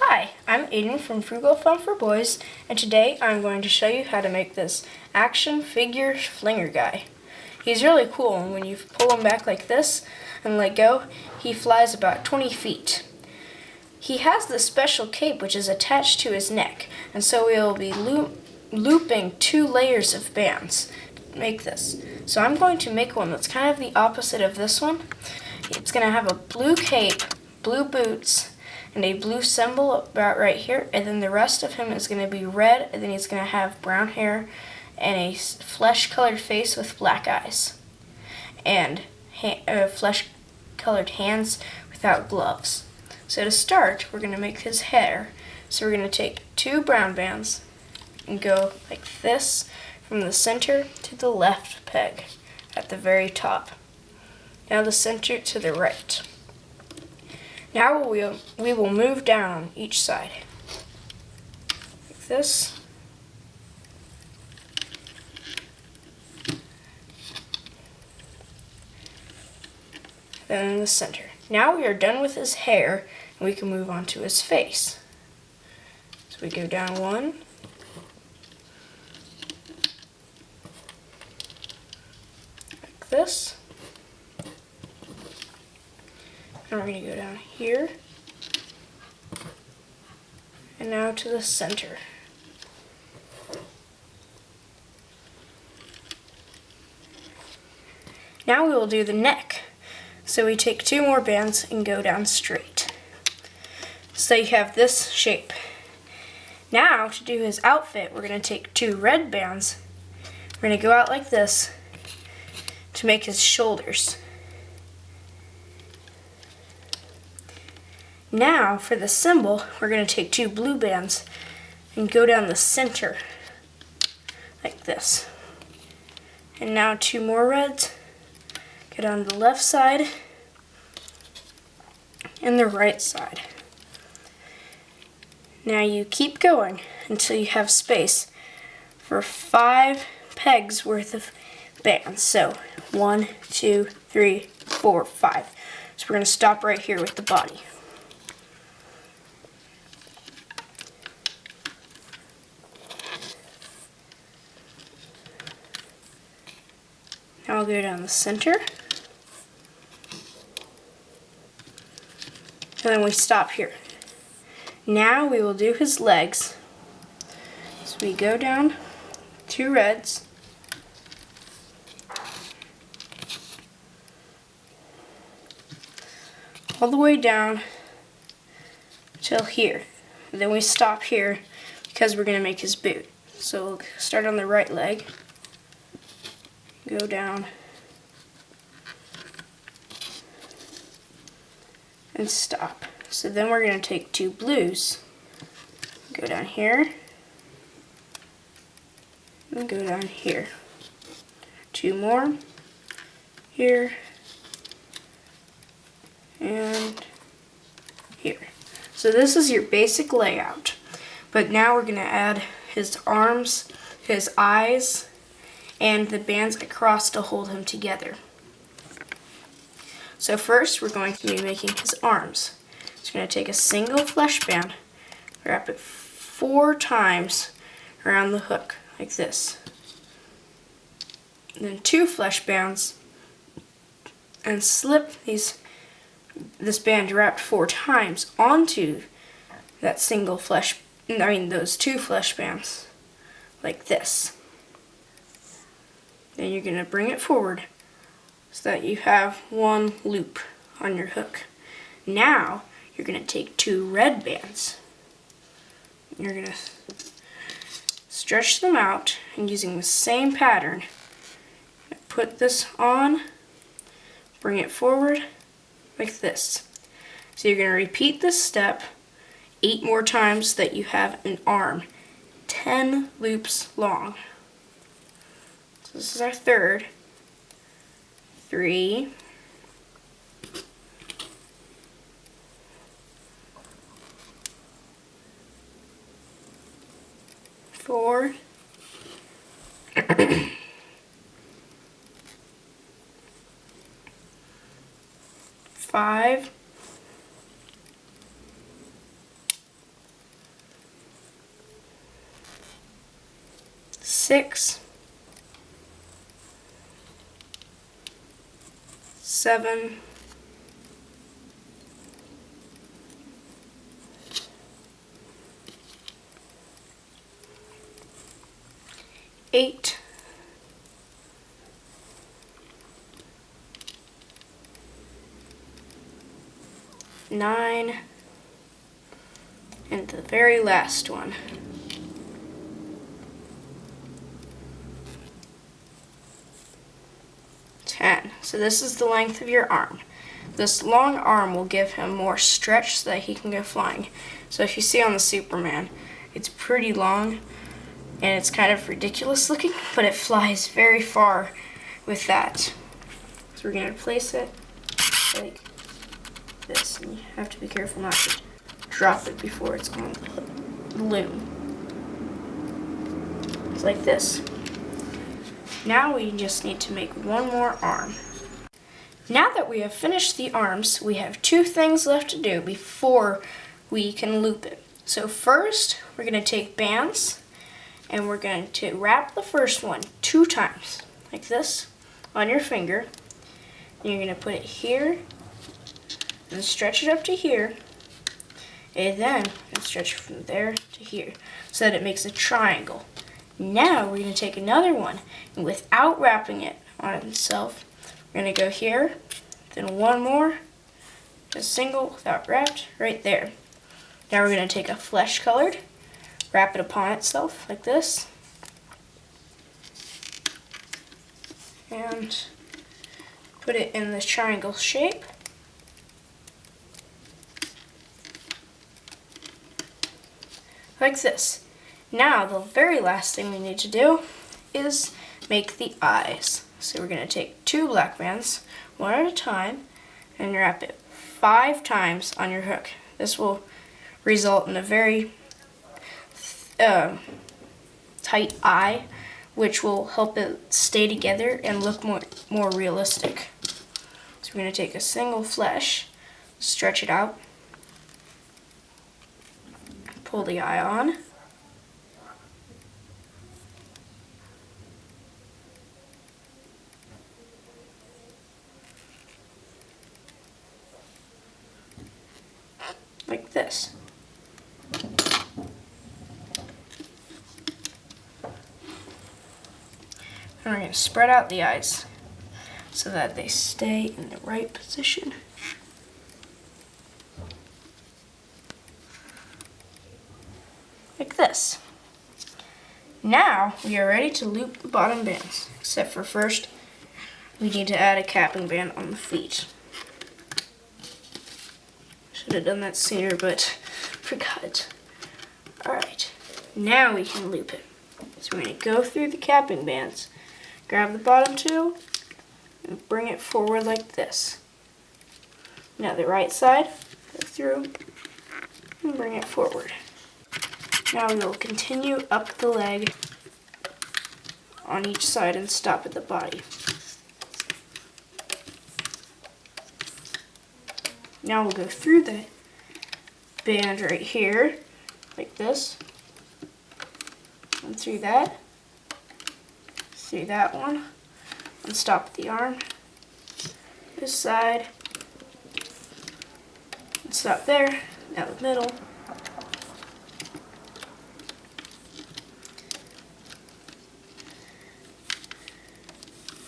Hi, I'm Aiden from Frugal Fun for Boys, and today I'm going to show you how to make this action figure flinger guy. He's really cool, and when you pull him back like this and let go, he flies about 20 feet. He has this special cape which is attached to his neck, and so we will be looping 2 layers of bands to make this. So I'm going to make one that's kind of the opposite of this one. It's going to have a blue cape, blue boots, and a blue symbol about right here, and then the rest of him is going to be red, and then he's going to have brown hair and a flesh-colored face with black eyes, and flesh-colored hands without gloves. So to start, we're going to make his hair. So we're going to take 2 brown bands and go like this from the center to the left peg at the very top. Now the center to the right. Now we will move down on each side, like this. Then in the center. Now we are done with his hair, and we can move on to his face. So we go down 1, like this. And we're going to go down here, and now to the center. Now we will do the neck. So we take 2 more bands and go down straight. So you have this shape. Now to do his outfit, we're going to take 2 red bands. We're going to go out like this to make his shoulders. Now, for the symbol, we're going to take 2 blue bands and go down the center, like this. And now 2 more reds, go down the left side and the right side. Now you keep going until you have space for 5 pegs worth of bands. So 1, 2, 3, 4, 5. So we're going to stop right here with the body. Now I'll go down the center, and then we stop here. Now we will do his legs. So we go down 2 reds, all the way down till here. And then we stop here because we're going to make his boot. So we'll start on the right leg. Go down and stop. So then we're going to take 2 blues, go down here, and go down here. 2 more, here, and here. So this is your basic layout, but now we're going to add his arms, his eyes, and the bands across to hold him together. So first we're going to be making his arms. So we're going to take a single flesh band, wrap it 4 times around the hook, like this. And then 2 flesh bands, and slip this band wrapped 4 times onto that those 2 flesh bands, like this. Then you're going to bring it forward so that you have 1 loop on your hook. Now you're going to take 2 red bands. You're going to stretch them out, and using the same pattern, put this on, bring it forward like this. So you're going to repeat this step 8 more times so that you have an arm 10 loops long. So this is our third. 3, 4, 5, 6, 7, 8, 9, and the very last one. 10. So this is the length of your arm. This long arm will give him more stretch so that he can go flying. So if you see on the Superman, it's pretty long and it's kind of ridiculous looking, but it flies very far with that. So we're going to place it like this, and you have to be careful not to drop it before it's on the loom. It's like this. Now we just need to make one more arm. Now that we have finished the arms, we have 2 things left to do before we can loop it. So first, we're going to take bands and we're going to wrap the first one 2 times, like this, on your finger. And you're going to put it here and stretch it up to here, and then stretch it from there to here so that it makes a triangle. Now we're going to take another one, and without wrapping it on itself, we're going to go here, then one more, just single without wrapped, right there. Now we're going to take a flesh colored, wrap it upon itself like this, and put it in this triangle shape. Like this. Now the very last thing we need to do is make the eyes. So we're going to take 2 black bands, one at a time, and wrap it 5 times on your hook. This will result in a very tight eye, which will help it stay together and look more realistic. So we're going to take a single flesh, stretch it out, pull the eye on, like this. And we're going to spread out the eyes so that they stay in the right position. Like this. Now we are ready to loop the bottom bands, except for first we need to add a capping band on the feet. Should have done that sooner, but forgot. Alright, now we can loop it. So we're going to go through the capping bands, grab the bottom 2, and bring it forward like this. Now the right side, go through, and bring it forward. Now we will continue up the leg on each side and stop at the body. Now we'll go through the band right here, like this, and through that one, and stop at the arm, this side, and stop there, now the middle,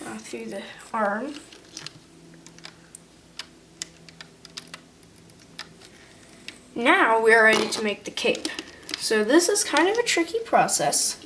now through the arm, now we are ready to make the cape. So this is kind of a tricky process,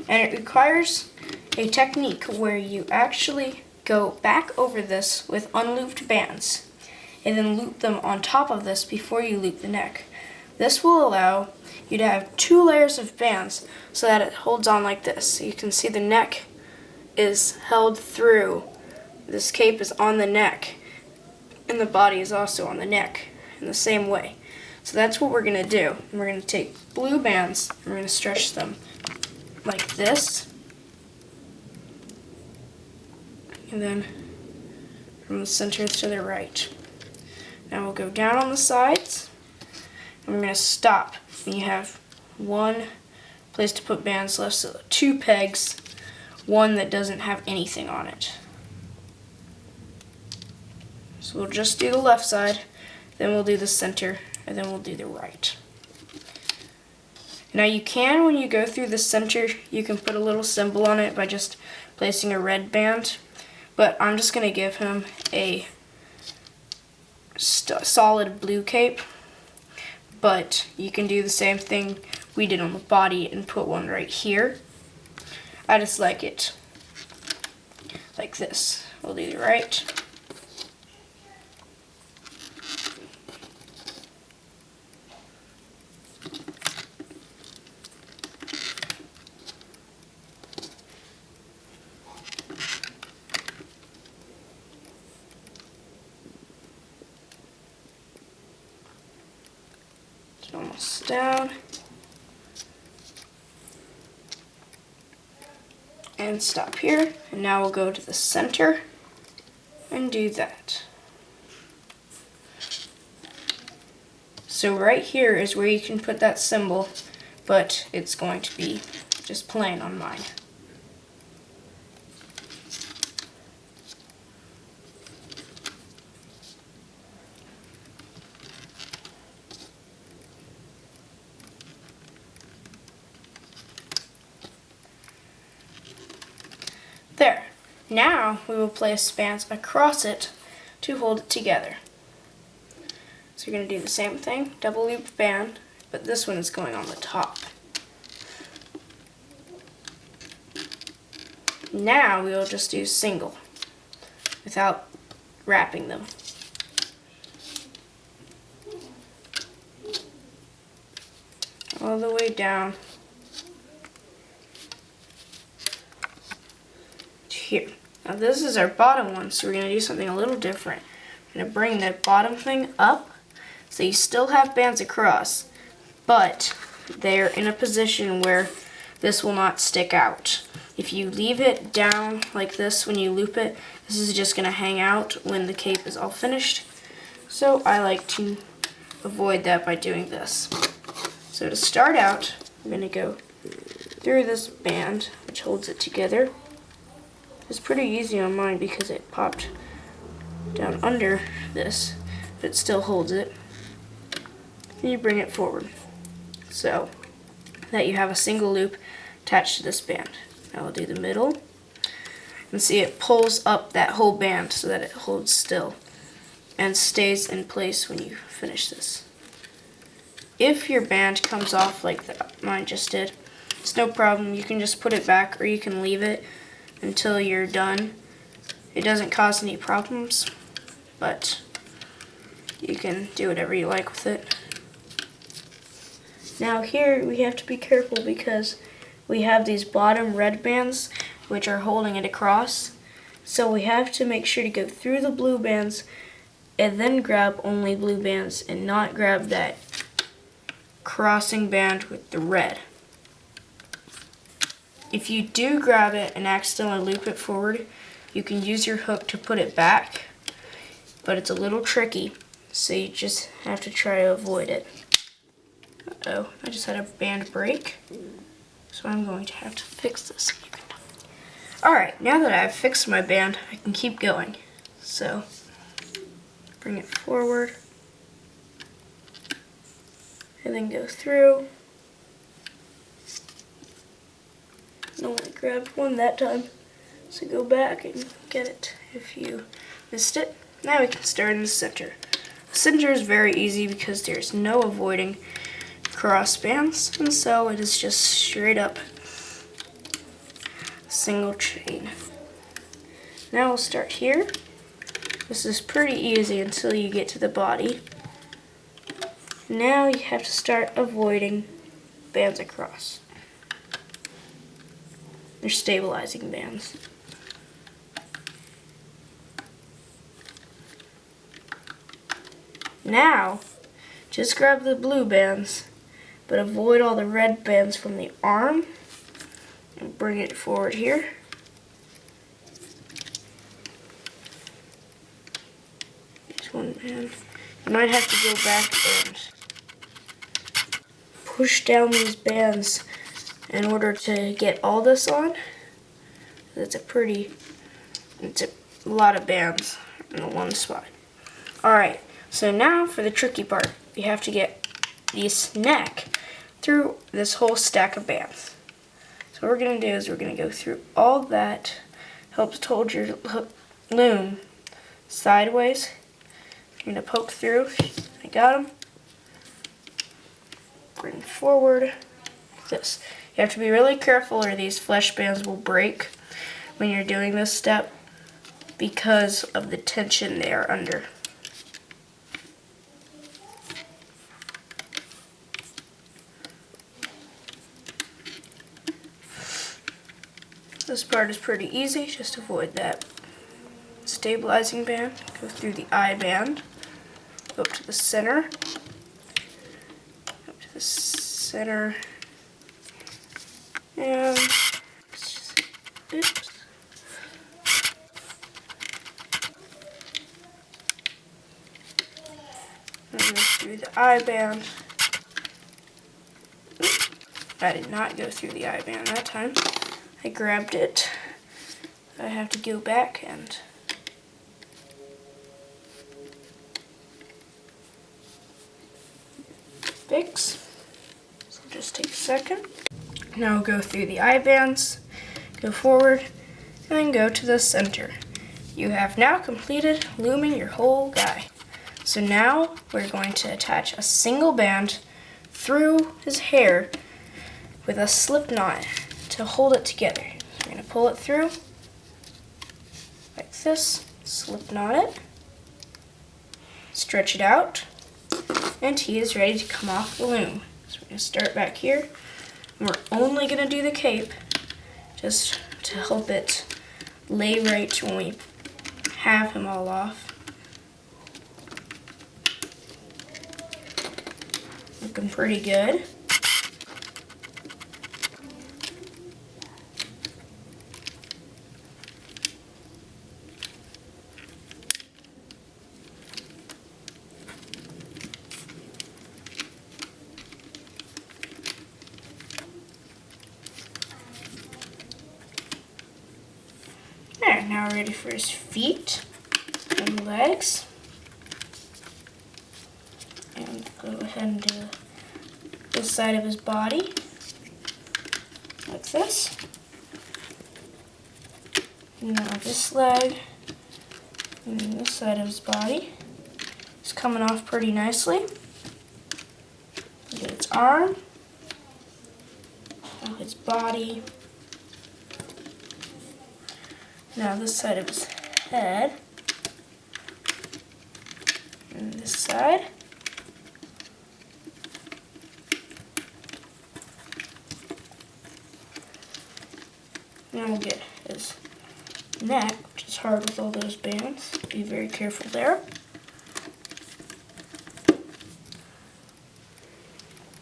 and it requires a technique where you actually go back over this with unlooped bands and then loop them on top of this before you loop the neck. This will allow you to have 2 layers of bands so that it holds on like this. So you can see the neck is held through. This cape is on the neck, and the body is also on the neck in the same way. So that's what we're going to do. And we're going to take blue bands and we're going to stretch them like this. And then from the center to the right. Now we'll go down on the sides and we're going to stop. And you have 1, place to put bands left, so 2 pegs, one that doesn't have anything on it. So we'll just do the left side, then we'll do the center, and then we'll do the right. Now you can, when you go through the center, you can put a little symbol on it by just placing a red band, but I'm just going to give him a solid blue cape, but you can do the same thing we did on the body and put one right here. I just like it like this. We'll do the right. Almost down, and stop here, and now we'll go to the center and do that. So right here is where you can put that symbol, but it's going to be just plain on mine. There. Now we will place bands across it to hold it together. So you're going to do the same thing, double loop band, but this one is going on the top. Now we will just do single without wrapping them. All the way down here. Now this is our bottom one, so we're going to do something a little different. I'm going to bring the bottom thing up, so you still have bands across, but they're in a position where this will not stick out. If you leave it down like this when you loop it, this is just going to hang out when the cape is all finished. So I like to avoid that by doing this. So to start out, I'm going to go through this band, which holds it together. It's pretty easy on mine because it popped down under this, but it still holds it. And you bring it forward so that you have a single loop attached to this band. Now we'll do the middle, and see it pulls up that whole band so that it holds still and stays in place when you finish this. If your band comes off like mine just did, it's no problem. You can just put it back, or you can leave it until you're done. It doesn't cause any problems, but you can do whatever you like with it. Now here we have to be careful because we have these bottom red bands which are holding it across. So we have to make sure to go through the blue bands and then grab only blue bands and not grab that crossing band with the red. If you do grab it and accidentally loop it forward, you can use your hook to put it back, but it's a little tricky, so you just have to try to avoid it. Uh-oh, I just had a band break, so I'm going to have to fix this. Alright, now that I've fixed my band, I can keep going. So, bring it forward, and then go through. I only grabbed one that time, so go back and get it if you missed it. Now we can start in the center. The center is very easy because there's no avoiding cross bands, and so it is just straight up single chain. Now we'll start here. This is pretty easy until you get to the body. Now you have to start avoiding bands across. They're stabilizing bands. Now, just grab the blue bands, but avoid all the red bands from the arm, and bring it forward here. There's one band. You might have to go back and push down these bands in order to get all this on. It's a lot of bands in one spot. Alright, so now for the tricky part. You have to get this neck through this whole stack of bands. So what we're going to do is we're going to go through all that. Helps hold your loom sideways. You're going to poke through. I got them. Bring forward. Like this. You have to be really careful or these flesh bands will break when you're doing this step because of the tension they are under. This part is pretty easy, just avoid that stabilizing band. Go through the eye band, go up to the center, and oops. And go through the eye band. Oops. I did not go through the eye band that time. I grabbed it. I have to go back and fix. So just take a second. Now go through the eye bands, go forward, and then go to the center. You have now completed looming your whole guy. So now we're going to attach a single band through his hair with a slip knot to hold it together. So we're going to pull it through like this, slip knot it, stretch it out, and he is ready to come off the loom. So we're going to start back here, and we're only going to do the cape just to help it lay right when we have him all off. Looking pretty good. There, now we're ready for his feet and legs. And go ahead and do this side of his body, like this. Now this leg and this side of his body is coming off pretty nicely. Get its arm, now his body. Now this side of his head, and this side. Now we'll get his neck, which is hard with all those bands. Be very careful there.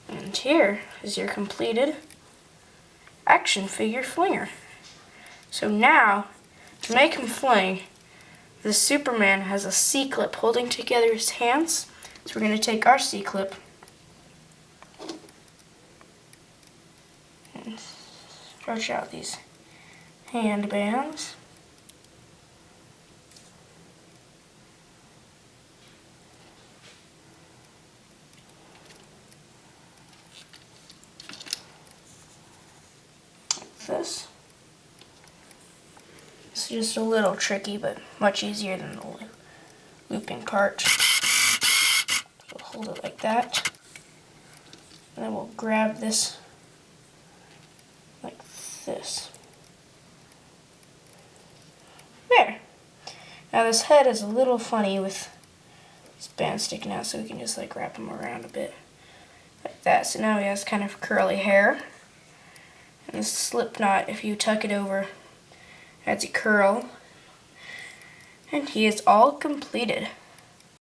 And here is your completed action figure Flinger. So now, to make him fling, the Superman has a C-clip holding together his hands. So we're going to take our C-clip and stretch out these hand bands. Like this. It's just a little tricky, but much easier than the looping part. So we'll hold it like that. And then we'll grab this like this. There. Now this head is a little funny with this band sticking out, so we can just like wrap him around a bit like that. So now he has kind of curly hair. And this slip knot, if you tuck it over, adds a curl. And he is all completed.